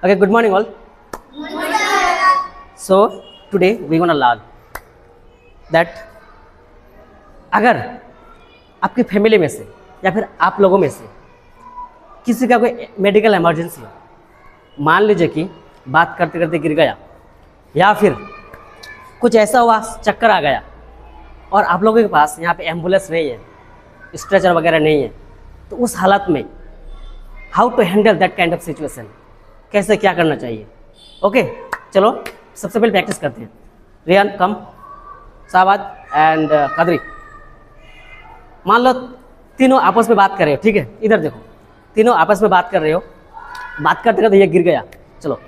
Okay, good morning all. So today we gonna learn that अगर आपकी family में से या फिर आप लोगों में से किसी का कोई मेडिकल इमरजेंसी हो, मान लीजिए कि बात करते करते गिर गया या फिर कुछ ऐसा हुआ चक्कर आ गया और आप लोगों के पास यहाँ पे एम्बुलेंस नहीं है, स्ट्रेचर वगैरह नहीं है, तो उस हालत में how to handle that kind of situation, कैसे क्या करना चाहिए। ओके चलो सबसे पहले प्रैक्टिस करते हैं। रियान कम, साबाद एंड कदरी, मान लो तीनों आपस में बात कर रहे हो, ठीक है, इधर देखो, तीनों आपस में बात कर रहे हो, बात करते करते ये गिर गया। चलो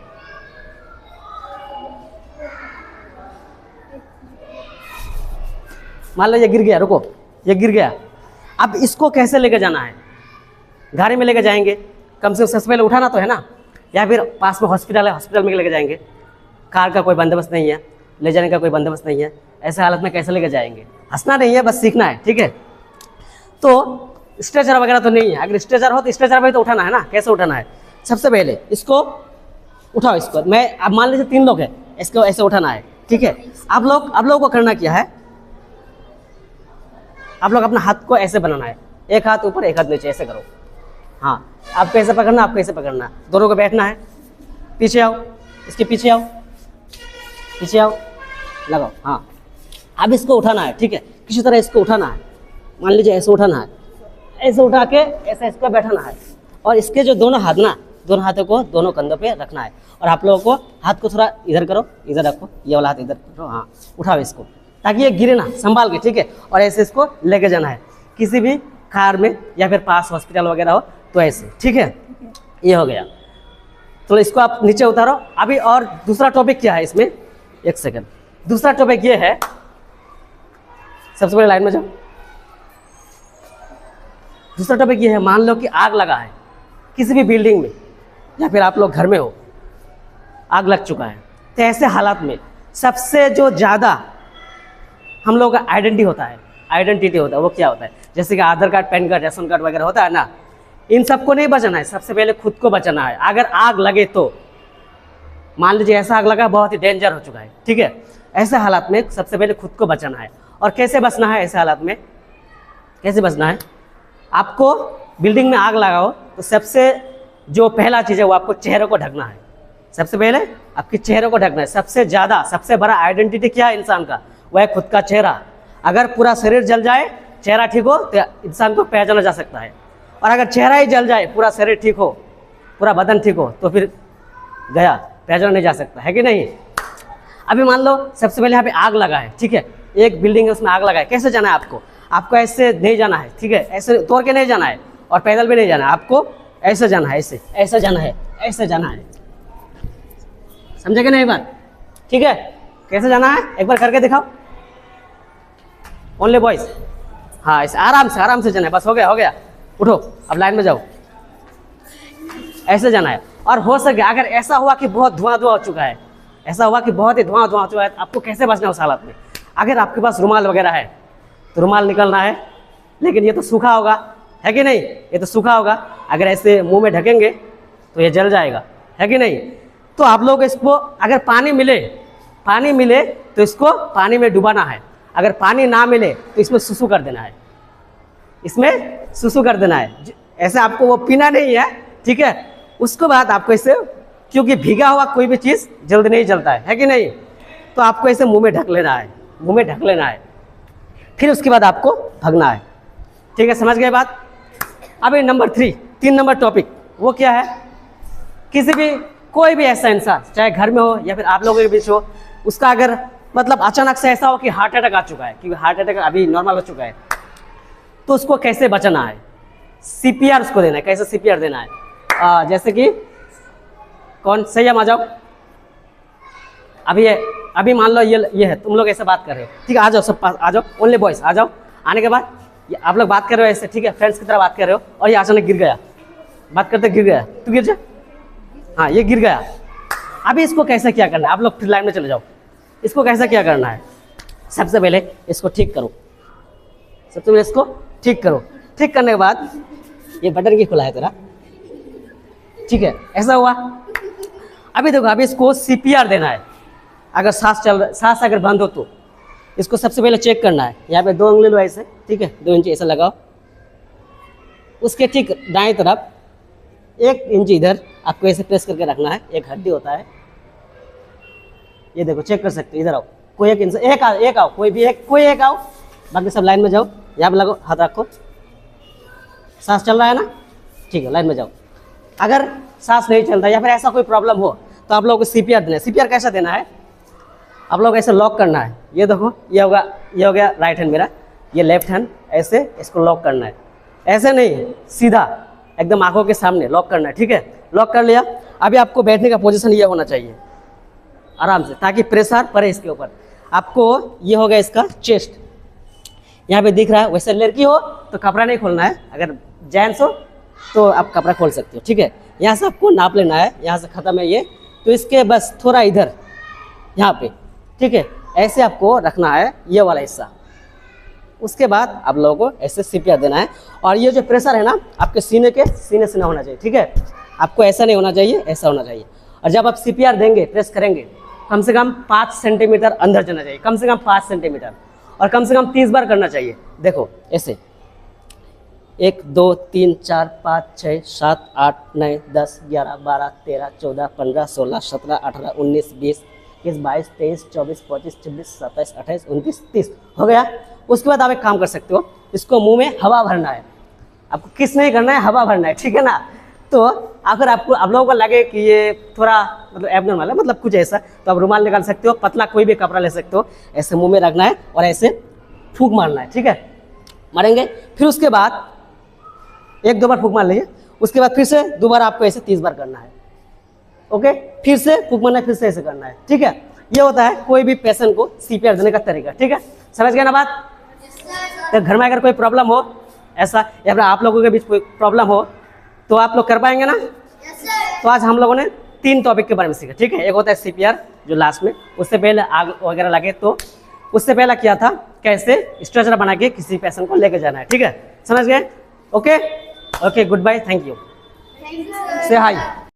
मान लो ये गिर गया, रुको, ये गिर गया। अब इसको कैसे लेकर जाना है? गाड़ी में लेकर जाएंगे, कम से कम सबसे पहले उठाना तो है ना, या फिर पास में हॉस्पिटल है, हॉस्पिटल में लेकर जाएंगे। कार का कोई बंदोबस्त नहीं है, ले जाने का कोई बंदोबस्त नहीं है, ऐसे हालत में कैसे लेकर जाएंगे? हंसना नहीं है, बस सीखना है, ठीक है। तो स्ट्रेचर वगैरह तो नहीं है, अगर स्ट्रेचर हो तो स्ट्रेचर में तो उठाना है ना, कैसे उठाना है? सबसे पहले इसको उठाओ, इसको मैं, अब मान लीजिए 3 लोग हैं, इसको ऐसे उठाना है, ठीक है। आप लोगों को करना क्या है, आप लोग अपना हाथ को ऐसे बनाना है, एक हाथ ऊपर एक हाथ नीचे, ऐसे करो। हाँ, आपको ऐसे पकड़ना, आपको ऐसे पकड़ना, दोनों को बैठना है। पीछे आओ, इसके पीछे आओ, पीछे आओ, लगाओ। हाँ, अब इसको उठाना है, ठीक है, किसी तरह इसको उठाना है। मान लीजिए ऐसे उठाना है, ऐसे उठा के ऐसे इसको बैठाना है, और इसके जो दोनों हाथ ना, दोनों हाथों को दोनों कंधों पे रखना है, और आप लोगों को हाथ को थोड़ा इधर करो, इधर रखो, ये वाला हाथ इधर करो। हाँ, उठाओ इसको ताकि ये गिरे ना, संभाल के, ठीक है। और ऐसे इसको लेके जाना है किसी भी कार में या फिर पास हॉस्पिटल वगैरह हो तो ऐसे, ठीक है। ये हो गया, तो इसको आप नीचे उतारो। अभी और दूसरा टॉपिक क्या है इसमें, एक सेकंड, दूसरा टॉपिक ये है, सबसे पहले लाइन में जाओ। दूसरा टॉपिक ये है, मान लो कि आग लगा है किसी भी बिल्डिंग में या फिर आप लोग घर में हो, आग लग चुका है। तो ऐसे हालात में सबसे जो ज़्यादा हम लोग का आइडेंटिटी होता है, वो क्या होता है? जैसे कि Aadhaar card, PAN card, ration card वगैरह होता है ना, इन सबको नहीं बचाना है, सबसे पहले खुद को बचाना है। अगर आग लगे तो, मान लीजिए ऐसा आग लगा, बहुत ही डेंजर हो चुका है, ठीक है, ऐसे हालात में सबसे पहले खुद को बचाना है। और कैसे बचना है ऐसे हालात में, कैसे बचना है? आपको बिल्डिंग में आग लगाओ तो सबसे जो पहला चीज़ है वो आपको चेहरे को ढकना है। सबसे पहले आपके चेहरे को ढकना है। सबसे ज़्यादा, सबसे बड़ा आइडेंटिटी क्या है इंसान का, वह है खुद का चेहरा। अगर पूरा शरीर जल जाए, चेहरा ठीक हो, तो इंसान को पहचाना जा सकता है। और अगर चेहरा ही जल जाए, पूरा शरीर ठीक हो, पूरा बदन ठीक हो, तो फिर गया, पहचाना नहीं जा सकता है कि नहीं। अभी मान लो सबसे पहले यहाँ पे आग लगा है, ठीक है, एक बिल्डिंग है उसमें आग लगा है। कैसे जाना है आपको ऐसे नहीं जाना है, ठीक है, ऐसे तोड़ के नहीं जाना है, और पैदल भी नहीं जाना है, आपको ऐसे जाना है, ऐसे जाना है, ऐसे जाना है। समझे कि नहीं बात? ठीक है, कैसे जाना है एक बार करके दिखाओ, ओनली बॉयज। हाँ, ऐसे आराम से जाना है, बस हो गया, उठो, अब लाइन में जाओ, ऐसे जाना है। और हो सके अगर ऐसा हुआ कि बहुत धुआं हो चुका है, ऐसा हुआ कि बहुत ही धुआं हो चुका है, आपको कैसे बचना है उस हालत में? अगर आपके पास रुमाल वगैरह है तो रुमाल निकलना है, लेकिन ये तो सूखा होगा, है कि नहीं, ये तो सूखा होगा। अगर ऐसे मुंह में ढकेंगे तो ये जल जाएगा, है कि नहीं। तो आप लोग इसको, अगर पानी मिले तो इसको पानी में डुबाना है, अगर पानी ना मिले तो इसमें सुसु कर देना है, इसमें सुसु कर देना है। ऐसे आपको वो पीना नहीं है, ठीक है। उसके बाद आपको इसे, क्योंकि भीगा हुआ कोई भी चीज़ जल्दी नहीं जलता है कि नहीं, तो आपको इसे मुंह में ढक लेना है, फिर उसके बाद आपको भगना है, ठीक है, समझ गए बात? अभी नंबर 3 नंबर टॉपिक वो क्या है? किसी भी, कोई भी ऐसा इंसान, चाहे घर में हो या फिर आप लोगों के बीच हो, उसका अगर मतलब अचानक से ऐसा हो कि हार्ट अटैक आ चुका है, क्योंकि हार्ट अटैक अभी नॉर्मल हो चुका है, तो उसको कैसे बचाना है? CPR उसको देना है। कैसे CPR देना है? जैसे कि कौन संयम आ जाओ, अभी मान लो ये है, तुम लोग ऐसे बात कर रहे हो, ठीक है, आ जाओ, सब पास आ जाओ, ओनली बॉयज आ जाओ। आने के बाद आप लोग बात कर रहे हो ऐसे, ठीक है, फ्रेंड्स की तरह बात कर रहे हो, और ये अचानक गिर गया, बात करते गिर गया, तू गिर जा, हाँ ये गिर गया। अभी इसको कैसे क्या करना है? आप लोग फिर लाइन में चले जाओ, इसको कैसे क्या करना है? सबसे पहले इसको ठीक करो, सबसे पहले इसको ठीक करो। ठीक करने के बाद ये बटन की खुला है तेरा, ठीक है, ऐसा हुआ। अभी देखो, अभी इसको सीपीआर देना है। अगर सांस अगर बंद हो तो इसको सबसे पहले चेक करना है। यहाँ पे 2 उंगली लो ऐसे, ठीक है, 2 इंच ऐसा लगाओ। उसके ठीक दाएं तरफ 1 इंच इधर आपको ऐसे प्रेस करके रखना है। एक हड्डी होता है, ये देखो, चेक कर सकते हो। इधर आओ, कोई एक इंसान, एक आओ, कोई भी एक, कोई एक आओ, बाकी सब लाइन में जाओ। यहाँ पे लगो, हाथ रखो, सांस चल रहा है ना, ठीक है, लाइन में जाओ। अगर सांस नहीं चल रहा या फिर ऐसा कोई प्रॉब्लम हो तो आप लोगों को सीपीआर देना है। सीपीआर कैसा देना है, आप लोग ऐसे लॉक करना है। ये देखो, ये हो गया राइट हैंड मेरा, ये लेफ्ट हैंड, ऐसे इसको लॉक करना है। ऐसे नहीं, सीधा एकदम आंखों के सामने लॉक करना है, ठीक है। लॉक कर लिया। अभी आपको बैठने का पोजीशन ये होना चाहिए आराम से, ताकि प्रेशर पड़े इसके ऊपर। आपको ये हो गया इसका चेस्ट, यहाँ पे दिख रहा है। वैसे लड़की हो तो कपड़ा नहीं खोलना है, अगर जेंट्स हो तो आप कपड़ा खोल सकते हो, ठीक है। यहाँ से आपको नाप लेना है, यहाँ से ख़त्म है ये, तो इसके बस थोड़ा इधर यहाँ पे, ठीक है, ऐसे आपको रखना है ये वाला हिस्सा। उसके बाद आप लोगों को ऐसे सीपीआर देना है। और ये जो प्रेशर है ना, आपके सीने से ना होना चाहिए, ठीक है। आपको ऐसा नहीं होना चाहिए, ऐसा होना चाहिए। और जब आप सीपीआर देंगे, प्रेस करेंगे, कम से कम 5 सेंटीमीटर अंदर जाना चाहिए, कम से कम 5 सेंटीमीटर, और कम से कम 30 बार करना चाहिए। देखो ऐसे 1 2 3 4 5 6 7 8 9 10 11 12 13 14 15 16 17 18 19 20 21 22 23 24 25 26 27 28 29 30 हो गया। उसके बाद आप एक काम कर सकते हो, इसको मुंह में हवा भरना है। आपको किस नहीं करना है, हवा भरना है, ठीक है ना। तो अगर आप लोगों को लगे कि ये थोड़ा मतलब एबनॉर्मल है, मतलब कुछ ऐसा, तो आप रुमाल निकाल सकते हो, पतला कोई भी कपड़ा ले सकते हो, ऐसे मुंह में रखना है और ऐसे फूंक मारना है, ठीक है। मारेंगे, फिर उसके बाद 1-2 बार फूंक मार लीजिए। उसके बाद फिर से दोबारा आपको ऐसे 30 बार करना है, ओके। फिर से फूंक मारना है, फिर से ऐसे करना है, ठीक है। ये होता है कोई भी पेशेंट को सीपीआर देने का तरीका, ठीक है। समझ गए ना बात। तो घर में अगर कोई प्रॉब्लम हो ऐसा, या फिर आप लोगों के बीच कोई प्रॉब्लम हो, तो आप लोग कर पाएंगे ना। तो आज हम लोगों ने 3 टॉपिक के बारे में सीखा, ठीक है। एक होता है सीपीआर जो लास्ट में, उससे पहले आग वगैरह लगे तो उससे पहले किया था कैसे स्ट्रेचर बना के किसी पेशेंट को लेके जाना है, ठीक है। समझ गए, okay okay, good bye, thank you, say hi.